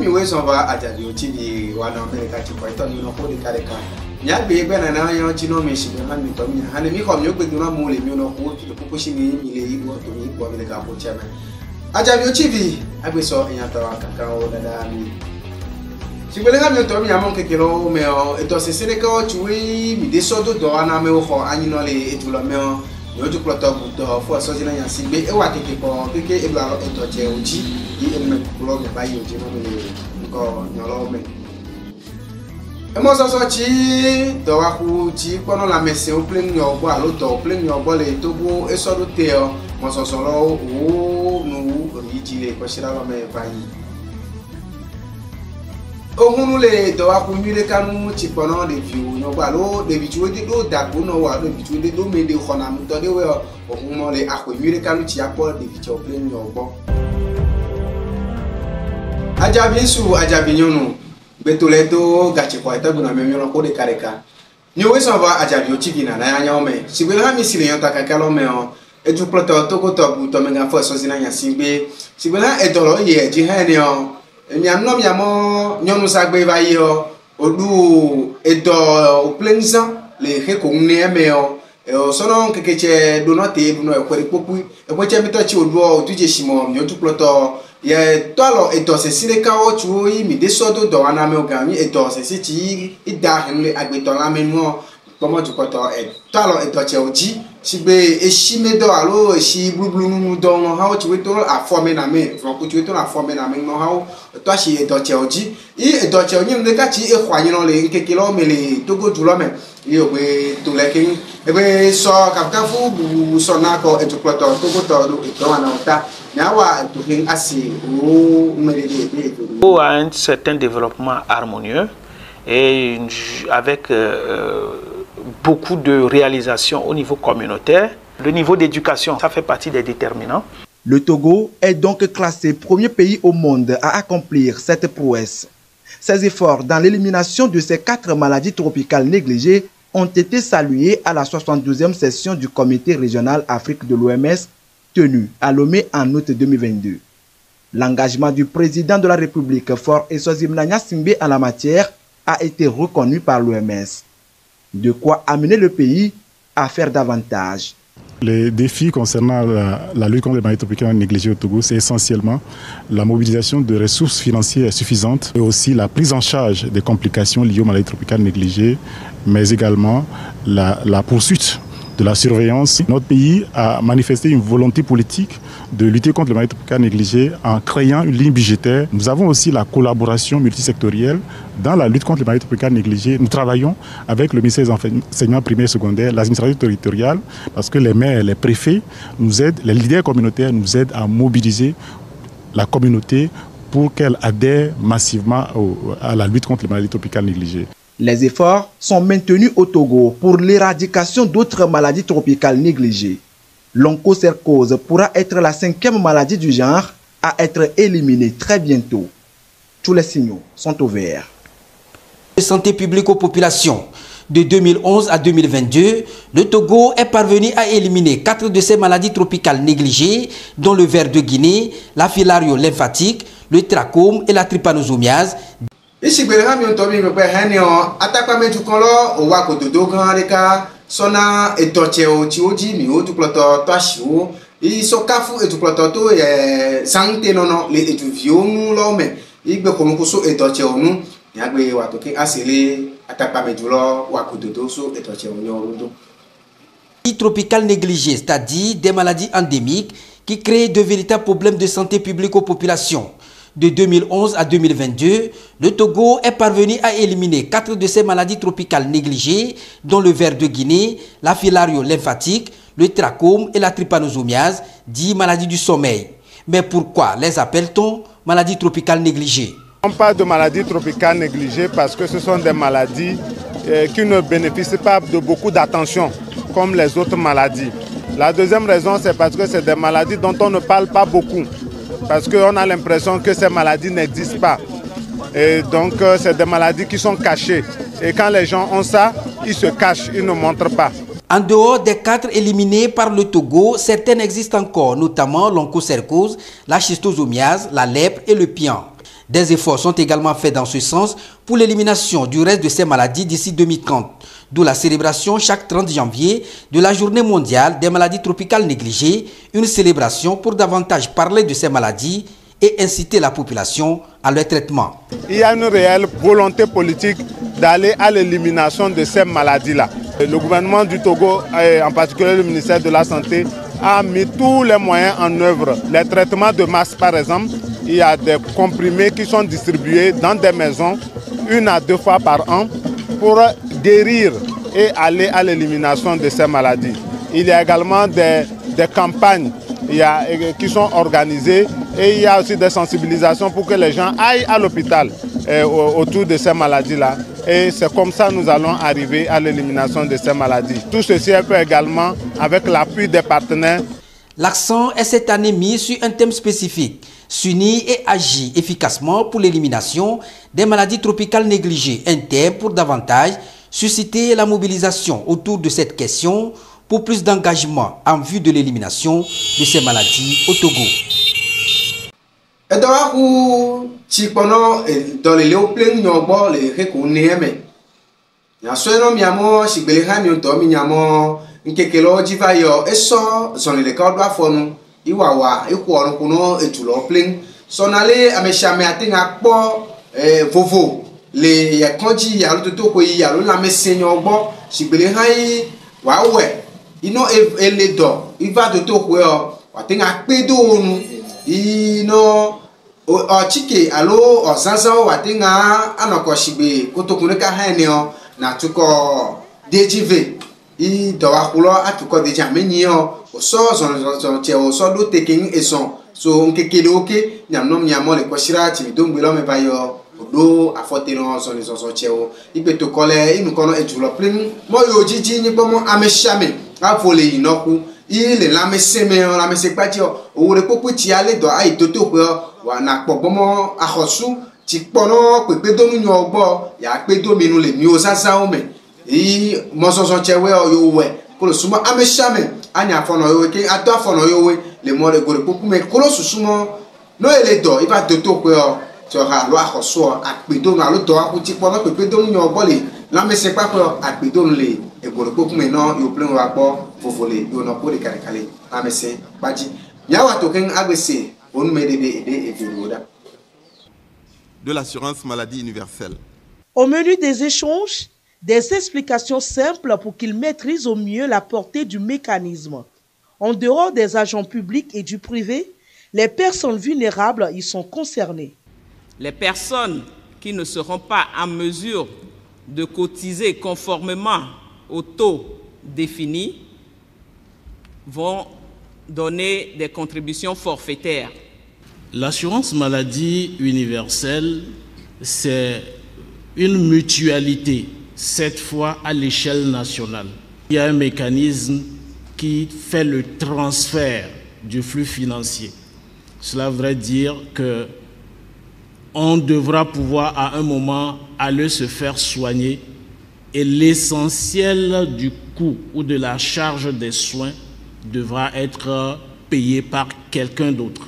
mi weso va ajabi otivi wana America ti ko ito mi no ko de kareka nya gbe gbe na na yan ti no mi sibe ma mi to mi ha ni mi ko mi o gbe dun mo le mi no ko ti ko shi ni mi le ibo to mi bo mi le ka ko chama ajabi otivi agbeso eyan to kaka o dada mi sibe le ga mi to mi amon kekero me o eto sesere ka o tuwi mi de so do ana me o ho anyi no le etulo me o yo ju ploto buto fo so jina yan sigbe e wa keke ko keke e bla eto je oji yi e me kulo me ba yi oji no me ko nyolo me e mo so chi do wa ku ji pono la mese o plen yo gbo alo do plen yo gbo le to go e so do te o mo so lo o nu ri ji le ko shira lo me ba yi ohun le do wa ku nyire kanu ti pono de fi o no gba lo de bi ti o de do da ko no wa de bi ti o de do me de khona mu to de we ohun mo le akwe nyire kanu ti apo de bi ti o plen yo gbo ajabi su ajabi nyonu betole do gachi kwa itabu na memyo ko de kareka ni we so va ajabi o chivi na ya nya ome sigbe ha mi sile yon takaka lo me o eju ploto to ko to bu to me ga fo so zina nya sigbe sigbe na edoro ye ji ha ni o mi amno mi amo nyonu sagbe ba yi o odu edo o plenza le he ko nne me o so no kekeche do not e do no e kwere popu e bo che mi to chi odu o tuje shimo mi odu ploto ye tolo eto se sile ka o chu yi mi de so do do ana me o ga mi eto se si ti ida henle agbeto la me nu pomo ju koto e tolo eto che oji sigbe eshi me do alo eshi blublu nu do no ha o chi we to afo me na me fro ku chi we to afo me na me no ha o to shi eto che oji i eto che onyi me ka chi e kwa yin no le nkeke lo me le to go ju lo me i o gbe to le kin e be so ka fu bu so na ko eto ploto to go to do eto ana ota à un certain développement harmonieux et avec beaucoup de réalisations au niveau communautaire. Le niveau d'éducation, ça fait partie des déterminants. Le Togo est donc classé premier pays au monde à accomplir cette prouesse. Ses efforts dans l'élimination de ces 4 maladies tropicales négligées ont été salués à la 72e session du Comité régional Afrique de l'OMS tenu à Lomé en août 2022. L'engagement du président de la République, Faure Eswazimna Gnassingbé, en la matière a été reconnu par l'OMS. De quoi amener le pays à faire davantage. Les défis concernant la lutte contre les maladies tropicales négligées au Togo, c'est essentiellement la mobilisation de ressources financières suffisantes et aussi la prise en charge des complications liées aux maladies tropicales négligées, mais également la poursuite de la surveillance. Notre pays a manifesté une volonté politique de lutter contre les maladies tropicales négligées en créant une ligne budgétaire. Nous avons aussi la collaboration multisectorielle dans la lutte contre les maladies tropicales négligées. Nous travaillons avec le ministère des enseignements primaires et secondaires, l'administration territoriale, parce que les maires, les préfets nous aident, les leaders communautaires nous aident à mobiliser la communauté pour qu'elle adhère massivement à la lutte contre les maladies tropicales négligées. Les efforts sont maintenus au Togo pour l'éradication d'autres maladies tropicales négligées. L'onchocercose pourra être la 5e maladie du genre à être éliminée très bientôt. Tous les signaux sont au vert. Santé publique aux populations. De 2011 à 2022, le Togo est parvenu à éliminer 4 de ces maladies tropicales négligées, dont le ver de Guinée, la filario lymphatique, le trachome et la trypanosomiase. Ici, je vais attaquer mes tucolo, au wako de Doganreka, sona et torteo, tioji, mi ou tu ploto, tachio, et so kafu et tu ploto, et santé non, les étudiants, nous l'homme, il veut comme cousso et torteo, nous, yagwe watoke, asile, attaquer mes tulo, wako de doso et torteo, nous. Tropicales négligées, c'est-à-dire des maladies endémiques qui créent de véritables problèmes de santé publique aux populations. De 2011 à 2022, le Togo est parvenu à éliminer 4 de ces maladies tropicales négligées, dont le ver de Guinée, la filario lymphatique, le trachome et la trypanosomiase, dit maladies du sommeil. Mais pourquoi les appelle-t-on maladies tropicales négligées? On parle de maladies tropicales négligées parce que ce sont des maladies qui ne bénéficient pas de beaucoup d'attention, comme les autres maladies. La deuxième raison, c'est parce que c'est des maladies dont on ne parle pas beaucoup. Parce qu'on a l'impression que ces maladies n'existent pas. Et donc, c'est des maladies qui sont cachées. Et quand les gens ont ça, ils se cachent, ils ne montrent pas. En dehors des 4 éliminés par le Togo, certaines existent encore, notamment l'onchocercose, la schistosomiase, la lèpre et le pian. Des efforts sont également faits dans ce sens pour l'élimination du reste de ces maladies d'ici 2030, d'où la célébration chaque 30 janvier de la Journée mondiale des maladies tropicales négligées, une célébration pour davantage parler de ces maladies et inciter la population à leur traitement. Il y a une réelle volonté politique d'aller à l'élimination de ces maladies-là. Le gouvernement du Togo, et en particulier le ministère de la Santé, a mis tous les moyens en œuvre. Les traitements de masse, par exemple, il y a des comprimés qui sont distribués dans des maisons 1 à 2 fois par an pour guérir et aller à l'élimination de ces maladies. Il y a également des campagnes qui sont organisées et il y a aussi des sensibilisations pour que les gens aillent à l'hôpital autour de ces maladies-là. Et c'est comme ça que nous allons arriver à l'élimination de ces maladies. Tout ceci est fait également avec l'appui des partenaires. L'accent est cette année mis sur un thème spécifique, s'unir et agir efficacement pour l'élimination des maladies tropicales négligées. Un thème pour davantage susciter la mobilisation autour de cette question pour plus d'engagement en vue de l'élimination de ces maladies au Togo. Et donc, Chipono dans les léoplins nyogbo les reconnaît. Ya sono miamo shibele ha mi to mi nyamo nkekelo jivayo eso zone le kadwa fonu iwawa ikwo kuno etulo plin sonale ameshame atinga po vovo le ya konji ya lo to ko ya lo la mesenyo gbo shibele ha yi wa we ino eledo iva to ko yo atinga pedo onu ino o chike alo o sansan watinga anoko shigbe kotokun ka hanio na tuko DGV i dowakulo atuko deja menio o so che o so do taking eson so nkekele oke nyamno le koshira ti do ngbelo me bayo do afoteno so ni so che o ipe to kole inu kono ejulo plin mo yo jiji ni pomo ameshame afole inoku ile la meseme la mesepatio o re popo ti ale do ai toto pe wa na pobomo ahosu ti pono pepe do nu ogbo ya pe do minu le mi o sasa o me yi mo so chewe o yo we ko lo sumo ameshame anya fono yo ke ato fono yo we le mo re gore popo me ko lo susumo no ele do iba toto pe o ti o ha lo ahosu ape do na lo do aku ti pono pepe do nu ogbo le la mesepa pe ape do le e gore popo me no yo plan wa po fofole yo no ko le kale la mese baji ya wa to ken agbese onu me de eviroda de l'assurance maladie universelle. Au menu des échanges, des explications simples pour qu'ils maîtrisent au mieux la portée du mécanisme. En dehors des agents publics et du privé, les personnes vulnérables y sont concernées. Les personnes qui ne seront pas en mesure de cotiser conformément au taux défini vont donner des contributions forfaitaires. L'assurance maladie universelle, c'est une mutualité, cette fois à l'échelle nationale. Il y a un mécanisme qui fait le transfert du flux financier. Cela voudrait dire qu'on devra pouvoir à un moment aller se faire soigner et l'essentiel du coût ou de la charge des soins devra être payé par quelqu'un d'autre.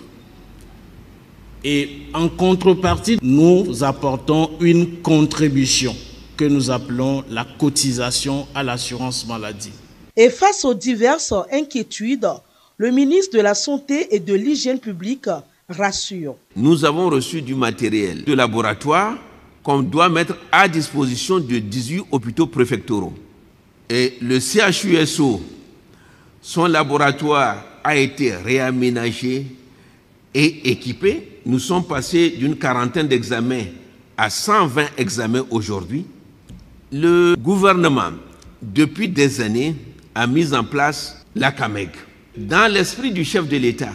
Et en contrepartie, nous apportons une contribution que nous appelons la cotisation à l'assurance maladie. Et face aux diverses inquiétudes, le ministre de la Santé et de l'Hygiène publique rassure. Nous avons reçu du matériel de laboratoire qu'on doit mettre à disposition de 18 hôpitaux préfectoraux. Et le CHUSO, son laboratoire a été réaménagé et équipé. Nous sommes passés d'une quarantaine d'examens à 120 examens aujourd'hui. Le gouvernement, depuis des années, a mis en place la CAMEG. Dans l'esprit du chef de l'État,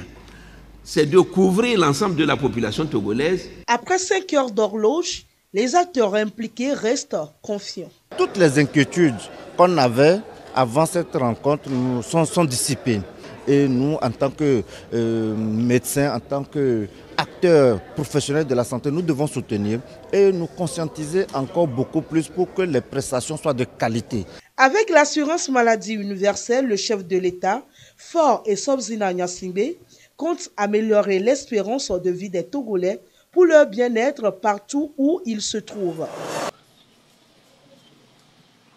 c'est de couvrir l'ensemble de la population togolaise. Après 5 heures d'horloge, les acteurs impliqués restent confiants. Toutes les inquiétudes qu'on avait avant cette rencontre sont dissipées. Et nous, en tant que médecins, en tant qu'acteurs professionnels de la santé, nous devons soutenir et nous conscientiser encore beaucoup plus pour que les prestations soient de qualité. Avec l'assurance maladie universelle, le chef de l'État, Faure Esomzina Gnassingbé, compte améliorer l'espérance de vie des Togolais pour pour leur bien-être partout où ils se trouvent.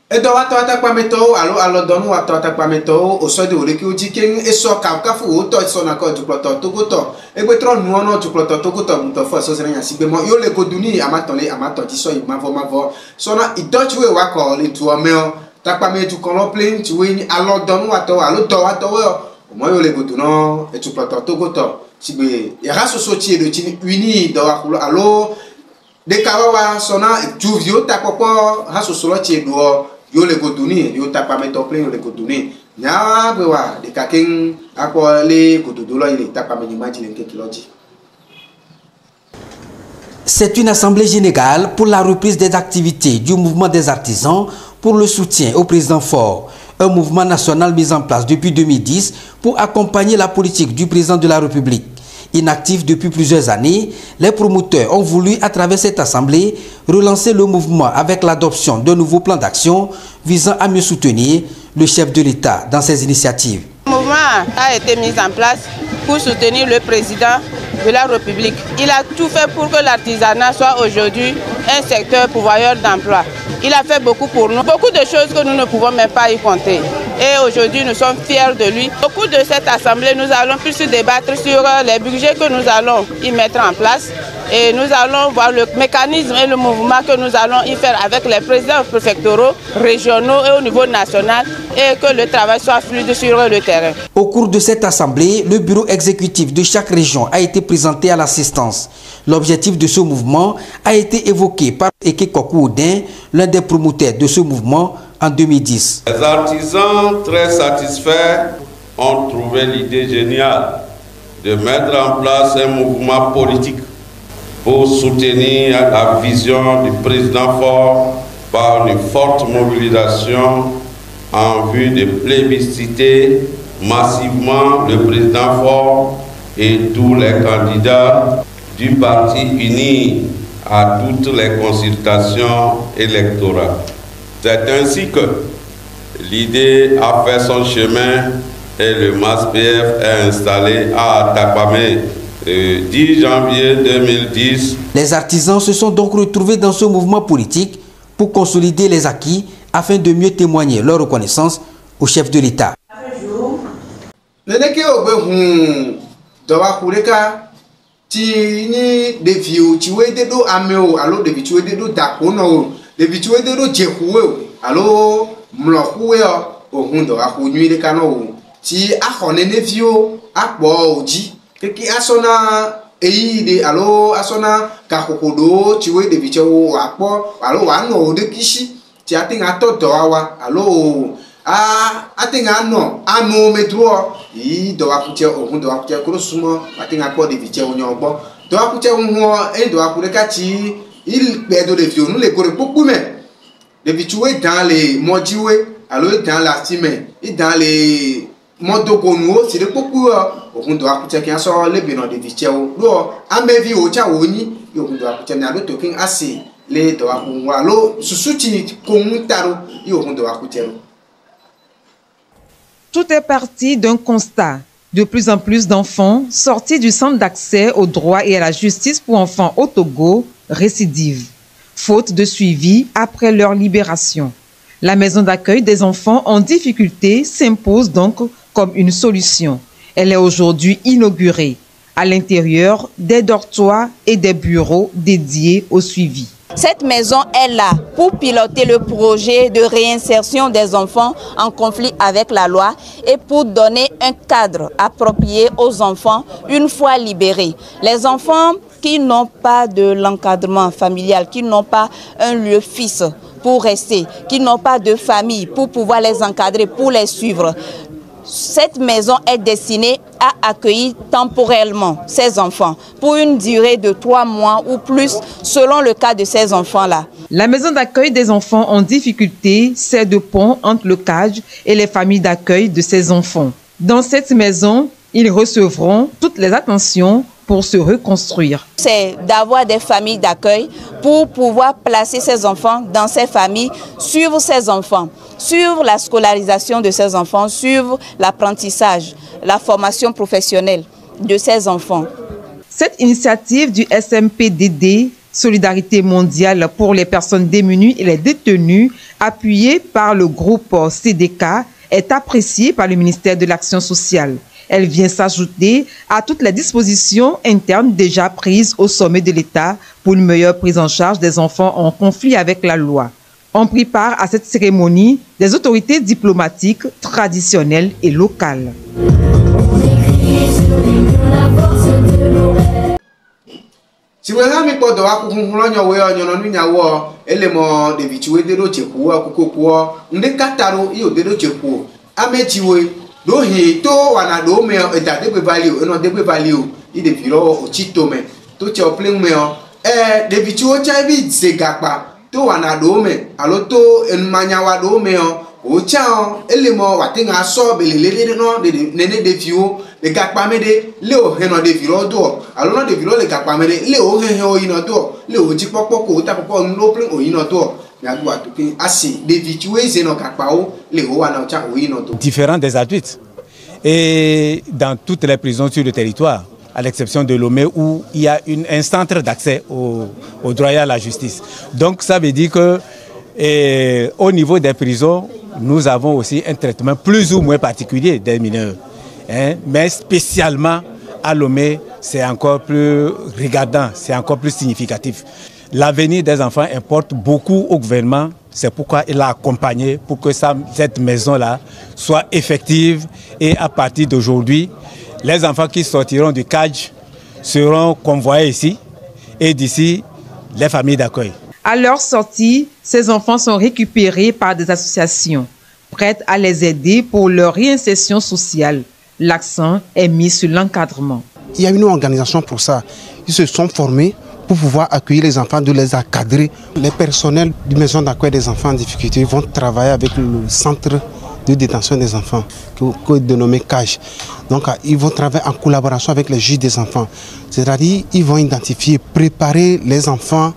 Edo wato atakpameto alo donu wato atakpameto osode oleki ojiken eso kafu oto so na ko juploto togoto egbetro nuono juploto togoto muto fo so senya sigbemo yo le goduni amaton ti so mavo so na idochwe wa ko le tu omeo takpametu kon lo plain ti we ni alo donu wato alo do wato we mo yo le goduno juploto togoto sigbe ya so ti edo ti uni do wa alo de kawa so na juvio tapopo haso lo ti edo yo le goduni yo tapameto plein yo le goduni nya bewa de kaken akole gododolo ile tapameni imagine nke kiloji. C'est une assemblée générale pour la reprise des activités du mouvement des artisans pour le soutien au président Faure, un mouvement national mis en place depuis 2010 pour accompagner la politique du président de la République. Inactifs depuis plusieurs années, les promoteurs ont voulu, à travers cette assemblée, relancer le mouvement avec l'adoption d'un nouveau plan d'action visant à mieux soutenir le chef de l'État dans ses initiatives. Le mouvement a été mis en place pour soutenir le président de la République. Il a tout fait pour que l'artisanat soit aujourd'hui un secteur pourvoyeur d'emploi. Il a fait beaucoup pour nous, beaucoup de choses que nous ne pouvons même pas y compter. Et aujourd'hui, nous sommes fiers de lui. Au cours de cette assemblée, nous allons plus débattre sur les budgets que nous allons y mettre en place. Et nous allons voir le mécanisme et le mouvement que nous allons y faire avec les présidents préfectoraux, régionaux et au niveau national, et que le travail soit fluide sur le terrain. Au cours de cette assemblée, le bureau exécutif de chaque région a été présenté à l'assistance. L'objectif de ce mouvement a été évoqué par Eke Kokou-Odin, l'un des promoteurs de ce mouvement en 2010. Les artisans très satisfaits ont trouvé l'idée géniale de mettre en place un mouvement politique pour soutenir la vision du président Faure par une forte mobilisation en vue de plébisciter massivement le président Faure et tous les candidats du parti uni à toutes les consultations électorales. C'est ainsi que l'idée a fait son chemin et le MASPF est installé à Tapamé le 10 janvier 2010. Les artisans se sont donc retrouvés dans ce mouvement politique pour consolider les acquis afin de mieux témoigner leur reconnaissance au chef de l'État. Ti ni deviu ti we de do ameo alo devi ti we de do dakono devi ti we de do jehuwe alo mlokuwe ohun do akonyu ile kanu ti ahone nevio apo oji keki asona eyi de alo asona kakokodo ti we devi ti wo apo alo wa no de kishi ti atinga to do wa alo atinga no anu metro yi do akute ohun do akute kuro sumo atinga po de viche onyo gbo do akute ohun do akure ka ti il pe do de fi onu le gore popu me de vichuwe dans les mojiwe alo dans la stime et dans les modogonu o ti de popu ohun do akute ki aso le bi no de viche o lo amevi o cha woni ohun do akute na lo tokin asi le do akun wa lo susuti kohun taro ohun do akute ro. Tout est parti d'un constat. De plus en plus d'enfants sortis du centre d'accès au droit et à la justice pour enfants au Togo récidivent, faute de suivi après leur libération. La maison d'accueil des enfants en difficulté s'impose donc comme une solution. Elle est aujourd'hui inaugurée. À l'intérieur, des dortoirs et des bureaux dédiés au suivi. Cette maison est là pour piloter le projet de réinsertion des enfants en conflit avec la loi et pour donner un cadre approprié aux enfants une fois libérés. Les enfants qui n'ont pas de l'encadrement familial, qui n'ont pas un lieu fixe pour rester, qui n'ont pas de famille pour pouvoir les encadrer, pour les suivre. Cette maison est destinée à accueillir temporairement ces enfants pour une durée de 3 mois ou plus selon le cas de ces enfants-là. La maison d'accueil des enfants en difficulté sert de pont entre le CAJ et les familles d'accueil de ces enfants. Dans cette maison, ils recevront toutes les attentions pour se reconstruire. C'est d'avoir des familles d'accueil pour pouvoir placer ces enfants dans ces familles, suivre ces enfants, suivre la scolarisation de ces enfants, suivre l'apprentissage, la formation professionnelle de ces enfants. Cette initiative du SMPDD, Solidarité mondiale pour les personnes démunies et les détenus, appuyée par le groupe CDK, est appréciée par le ministère de l'Action sociale. Elle vient s'ajouter à toutes les dispositions internes déjà prises au sommet de l'État pour une meilleure prise en charge des enfants en conflit avec la loi. On prit part à cette cérémonie des autorités diplomatiques traditionnelles et locales. Si vous avez pas de voir qu'on a élément de vitué de l'autre pour on est cataro et au de l'autre pour amétiwe do he to wana do me eta de value no de value il de viro o chito me to che o plein me de vituo cha bi zegapa to wana do me alo to en manyawa do me o cha élément wa tinga so belele no de nene de vio le gapa me de le o he no de viro do alo no de viro le gapa me de le o he o ino do le o ji popo ko ta popo no plein o ino do. Différents des adultes et dans toutes les prisons sur le territoire, à l'exception de Lomé où il y a un centre d'accès au droit et à la justice. Donc ça veut dire que au niveau des prisons, nous avons aussi un traitement plus ou moins particulier des mineurs. Mais spécialement à Lomé, c'est encore plus regardant, c'est encore plus significatif. L'avenir des enfants importe beaucoup au gouvernement. C'est pourquoi il a accompagné pour que cette maison-là soit effective. Et à partir d'aujourd'hui, les enfants qui sortiront du CAJ seront convoyés ici. Et d'ici, les familles d'accueil. À leur sortie, ces enfants sont récupérés par des associations prêtes à les aider pour leur réinsertion sociale. L'accent est mis sur l'encadrement. Il y a une organisation pour ça. Ils se sont formés pour pouvoir accueillir les enfants, de les encadrer. Les personnels du maison d'accueil des enfants en difficulté vont travailler avec le centre de détention des enfants, que dénommé CAJ. Donc ils vont travailler en collaboration avec les juges des enfants. C'est-à-dire ils vont identifier, préparer les enfants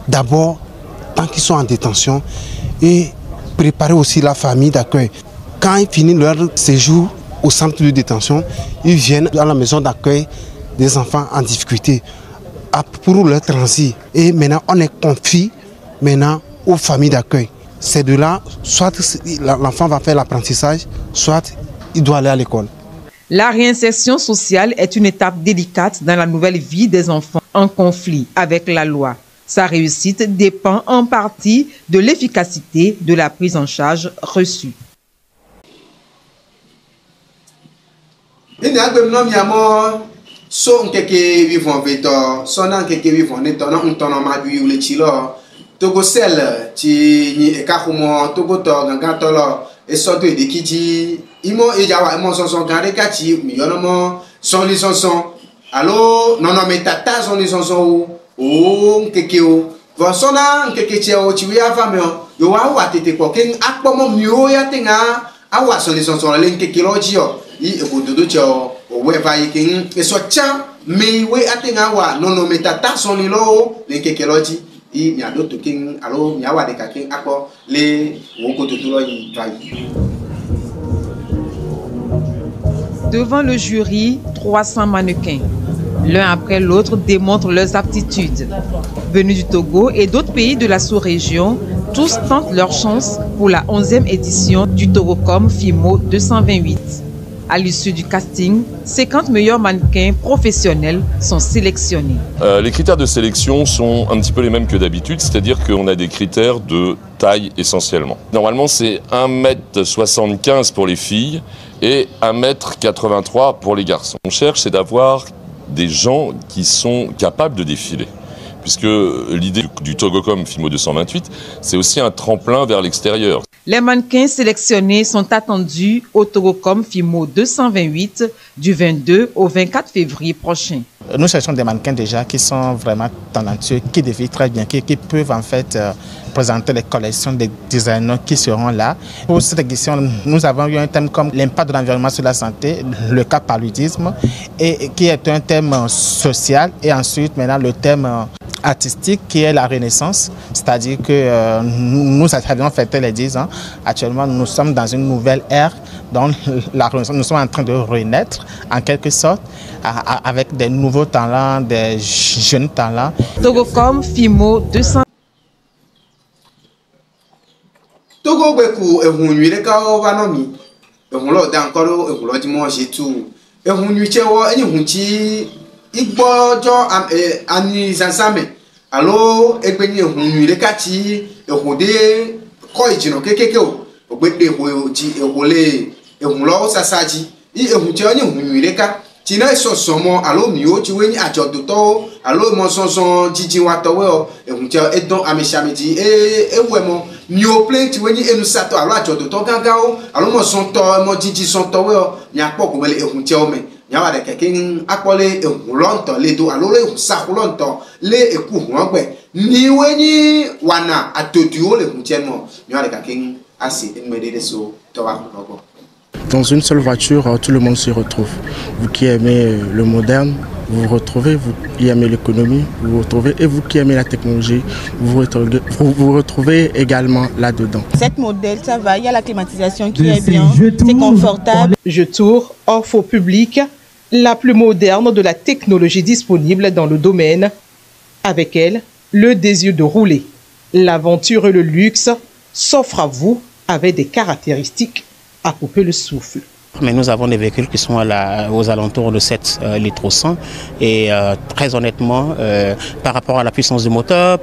d'abord tant qu'ils sont en détention et préparer aussi la famille d'accueil. Quand ils finissent leur séjour au centre de détention, ils viennent à la maison d'accueil des enfants en difficulté pour leur transit. Et maintenant, on les confie maintenant aux familles d'accueil. C'est de là, soit l'enfant va faire l'apprentissage, soit il doit aller à l'école. La réinsertion sociale est une étape délicate dans la nouvelle vie des enfants en conflit avec la loi. Sa réussite dépend en partie de l'efficacité de la prise en charge reçue. So nkeke vivant veto so na nkeke vivant neto na untono madu ule chilo togo sel ti ni ekakumo togo to ganga tolo e so to edikiji imo ejawa imo sonson gare kati mi yono mo son li sonson allo nono metata son li sonson o nkeke o vo so na nkeke che o chi wi ava me yo wa wa tete ko ken akpomo mi o ya tinga awa son li sonson le nkeke lo ji o i ebododo che o we va yikin eso cha me we atenga wa nono metata sonilo le kekeloji i mi ado to king alo mi awa de kakin akọ le woko totoro yi vai. Devant le jury, 300 mannequins. L'un après l'autre démontrent leurs aptitudes. Venus du Togo et d'autres pays de la sous-région, tous tentent leur chance pour la 11e édition du Togocom FIMO 228. À l'issue du casting, 50 meilleurs mannequins professionnels sont sélectionnés. Les critères de sélection sont un petit peu les mêmes que d'habitude, c'est-à-dire qu'on a des critères de taille essentiellement. Normalement, c'est 1m75 pour les filles et 1m83 pour les garçons. On cherche, c'est d'avoir des gens qui sont capables de défiler. Puisque l'idée du Togocom FIMO 228, c'est aussi un tremplin vers l'extérieur. Les mannequins sélectionnés sont attendus au Togocom FIMO 228 du 22 au 24 février prochain. Nous cherchons des mannequins déjà qui sont vraiment talentueux, qui défilent très bien, qui peuvent en fait présenter les collections des designers qui seront là. Pour cette édition, nous avons eu un thème comme l'impact de l'environnement sur la santé, le cas paludisme, et qui est un thème social, et ensuite maintenant le thème artistique qui est la Renaissance, c'est-à-dire que nous avions fêté les 10 ans. Actuellement, nous sommes dans une nouvelle ère, donc la Renaissance, nous sommes en train de renaître en quelque sorte, avec des nouveaux talents, des jeunes talents. Togocom, FIMO, 200. Togo beku ehunwire ka ovanomi ehunlo dankoro ehulo di mo jetu ehunwichewo enihunchi igbojo ani sansame alo egbeni ehunwire ka chi ehude ko ijino kekeke o ogbede hoji ehole ehunlo sasaji i ehunche oni ehunwire ka tina isosomo alo mi o ti weni ajodoto alo mo sonson jiji wa towe o ehunche edon amishamiji ewemo mi o plain ti weni enu sato alo ajodoto gaga o alo mo sonto mo jiji sonto we o ni apo ko mele ehunche o me ni awa de keke apole ehunlonto le do alo le ehunsakulonto le eku huangbe ni weni wana atodu o le ehunche mo ni awa de keke asi enmede so to wa ko. Dans une seule voiture, tout le monde s'y retrouve. Vous qui aimez le moderne, vous vous retrouvez, vous qui aimez l'économie, vous vous retrouvez, et vous qui aimez la technologie, vous vous retrouvez également là-dedans. Cette modèle, ça va, il y a la climatisation qui est bien, c'est confortable. Jetour offre au public la plus moderne de la technologie disponible dans le domaine. Avec elle, le désir de rouler. L'aventure et le luxe s'offrent à vous avec des caractéristiques à couper le souffle. Mais nous avons des véhicules qui sont aux alentours de 7 litres au 100 et très honnêtement, par rapport à la puissance du moteur,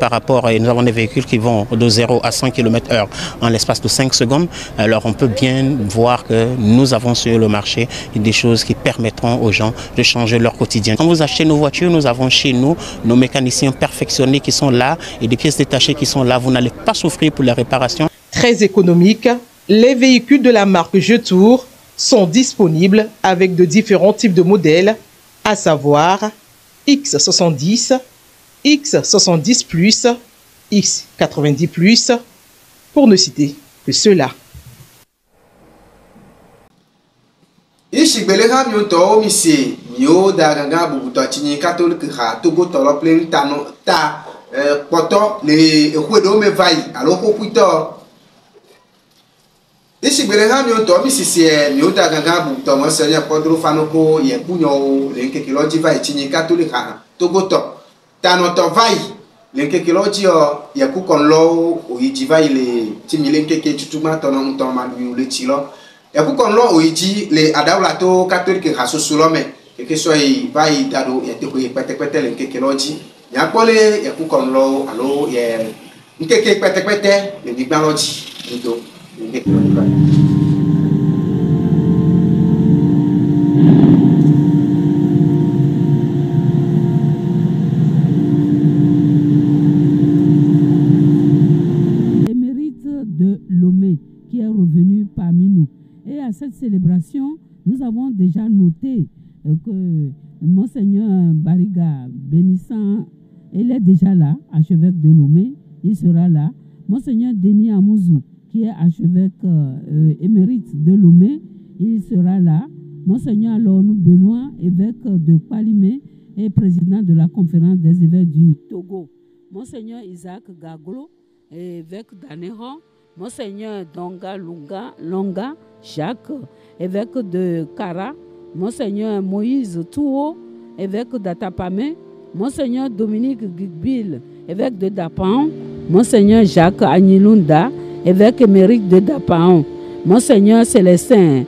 nous avons des véhicules qui vont de 0 à 100 km/h en l'espace de 5 secondes. Alors on peut bien voir que nous avons sur le marché des choses qui permettront aux gens de changer leur quotidien. Quand vous achetez nos voitures, nous avons chez nous nos mécaniciens perfectionnés qui sont là et des pièces détachées qui sont là. Vous n'allez pas souffrir pour les réparations. Très économique, les véhicules de la marque Jetour sont disponibles avec de différents types de modèles, à savoir X70, X70+, X90+, pour ne citer que ceux-là. Ishigbele ha mi to mi se mi o da ganga bubuto chini catholique ha togo tolo plen tano ta poto le ehwedo me vai alo kopuito. Ishigbele ha mi to mi sisi mi o da ganga bubuto mo se ya podro fanoko ye kunyo le nkekeloji vai chini catholique ha togo to tano to vai le nkekeloji o ye ku kon lo o yiji vai le timi le nkeke tutuma to no to ma mi le chilo. Et pour qu'on l'a oiji les adawlato catholique hasosulome que soit vai dado et te ko pete le keke loji ya pole et pour qu'on l'a allo ye nkeke pete le bigbaloji ndo Émérite de Lomé qui est revenu parmi nous. Et à cette célébration, nous avons déjà noté que Monseigneur Bariga Bénissant, il est déjà là, archevêque de Lomé, il sera là. Monseigneur Denis Amouzou, qui est archevêque émérite de Lomé, il sera là. Monseigneur Lornou Benoît, évêque de Palimé et président de la conférence des évêques du Togo. Monseigneur Isaac Gaglo, évêque d'Anéron. Monseigneur Donga Longa Jacques, évêque de Kara, Monseigneur Moïse Touo, évêque d'Atapamé, Monseigneur Dominique Gigbil, évêque de Dapaon, Monseigneur Jacques Agnilunda, évêque émérite de Dapaon, Monseigneur Célestin.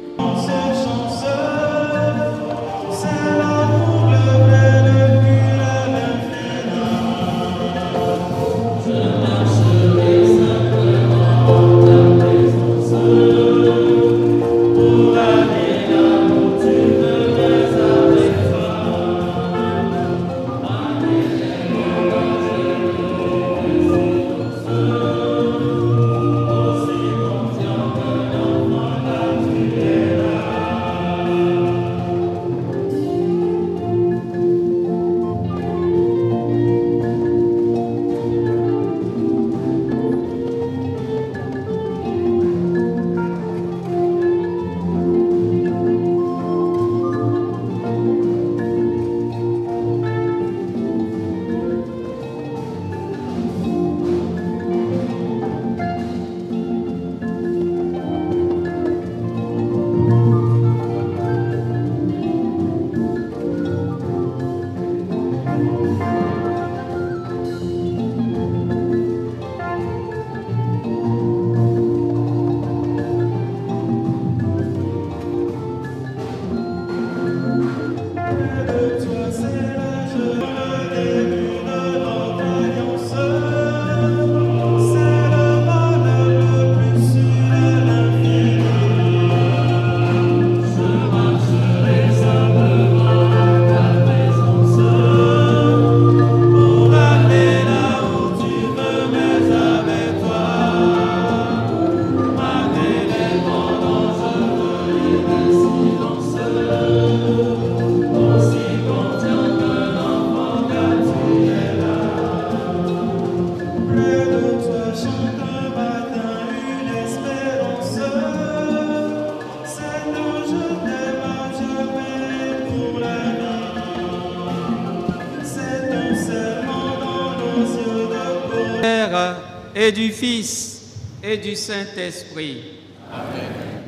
et du Fils et du Saint-Esprit. Amen.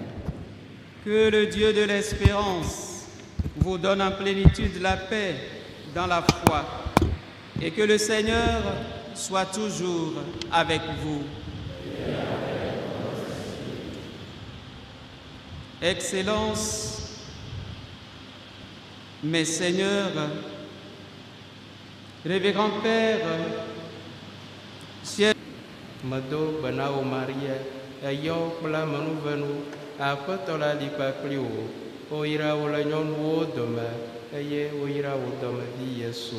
Que le Dieu de l'espérance vous donne en plénitude la paix dans la foi et que le Seigneur soit toujours avec vous. Excellences, mes seigneurs, révérend Père, ciel. Mado banao Maria, ayo pla manu venu, akotola di paklio, oira ola nyon wo doma, aye oira wo doma di Yesu.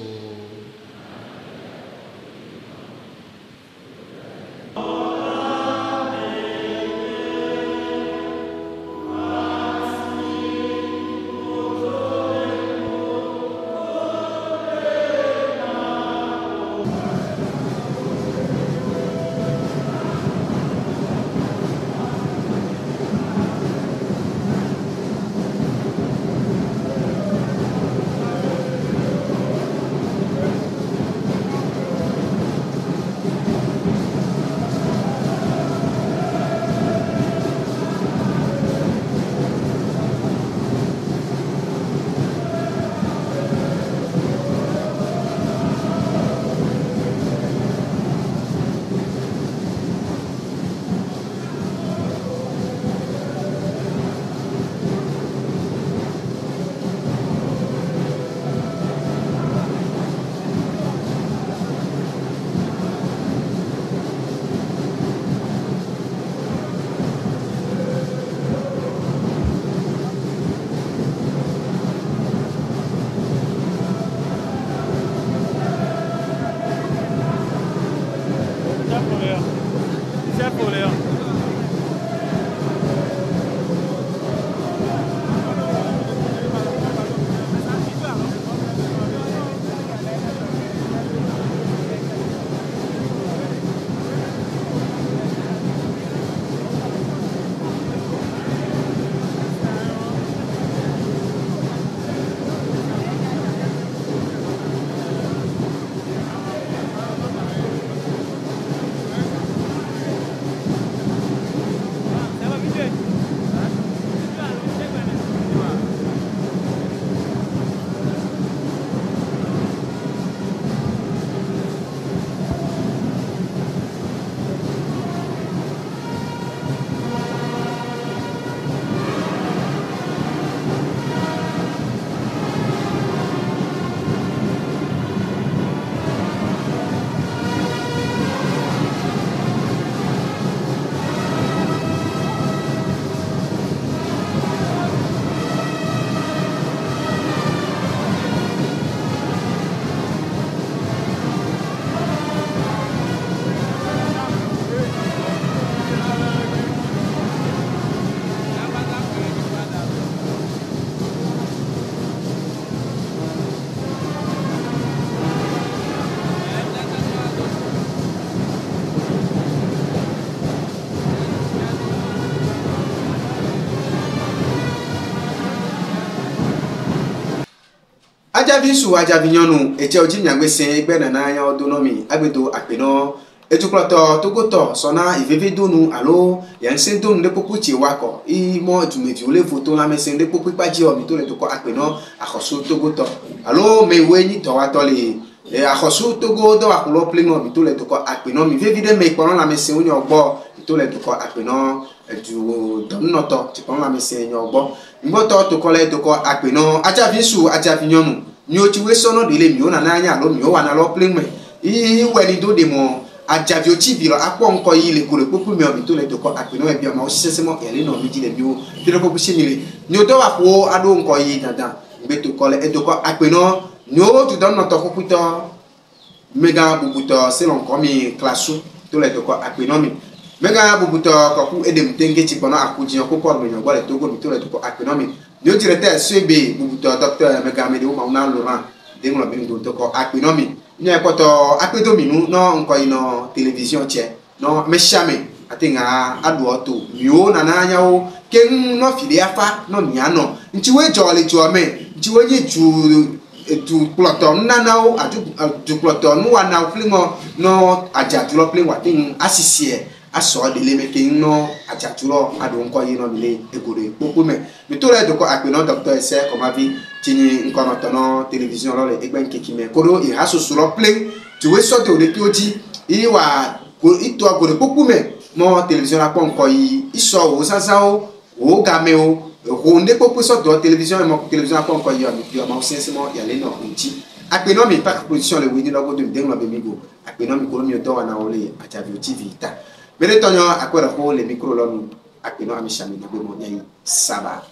Ajavisu ajavinyonu eche oji nyangwese igbe na anya odonomi agbedo akpeno etukloto togoto sona ivevedonu alo yanse donu le popuchi wako imo jumevi ole foto la mesen le popu paji omi to le toko akpeno akhosu togoto alo mewe ni to watole akhosu togo do akulo pleno omi to le toko akpeno mi vevide me kono la mesen oni ogbo to le toko akpeno du donoto ti kono la mesen ogbo ngboto to kole toko akpeno ajavisu ajavinyonu ni o ti we sono dele mi o na anya lo mi o wa na lo pleme i weni do de mo ajavi o ti bi lo apo nko yi le kore popu mi o bi to le toko akpeno e bi o ma o sise mo ele no mi ji le bi o bi lo popu simile ni o do wa ko ado nko yi dandan gbe to kole e toko akpeno ni o tu don no to kokuto mega bubuto selon komi klasu to le toko akpeno mi mega bubuto koku edem tenge ti kono akuji ko ko mi no gole to go mi to le toko akpeno mi ni o directeur CB bubuto docteur mega mede o ma una Laurent de mo bi ndo toko akpeno mi ni e poto akpedo mi nu no nko ino television che no meshame atinga adu oto mi o na na anya o ke no fili afa no mi ano nti we jole jo me nti we nye ju du ploton nanao du ploton nu wanao flingo no ajatulo pling watin asisie aso de lemekin no ajatulo adon ko yino mile egore popo me to le doko apeno docteur ese comme avi tini nkono tono télévision lo le egben kekime kodo i haso suro pling tu we so de o de kioti i wa ko ito agore popo me mo télévision la kon ko i so o sasao o gameo ronde popo so do télévision mo télévision kon ko yo mi ma sensimo ya le no unti apeno mi pas position le wini logo de dengo be migo apeno mi ko mi do wana ole Ajavio TV ta Bele tonyo akwera ko le micro lonu apeno amishami na be mo nyai saba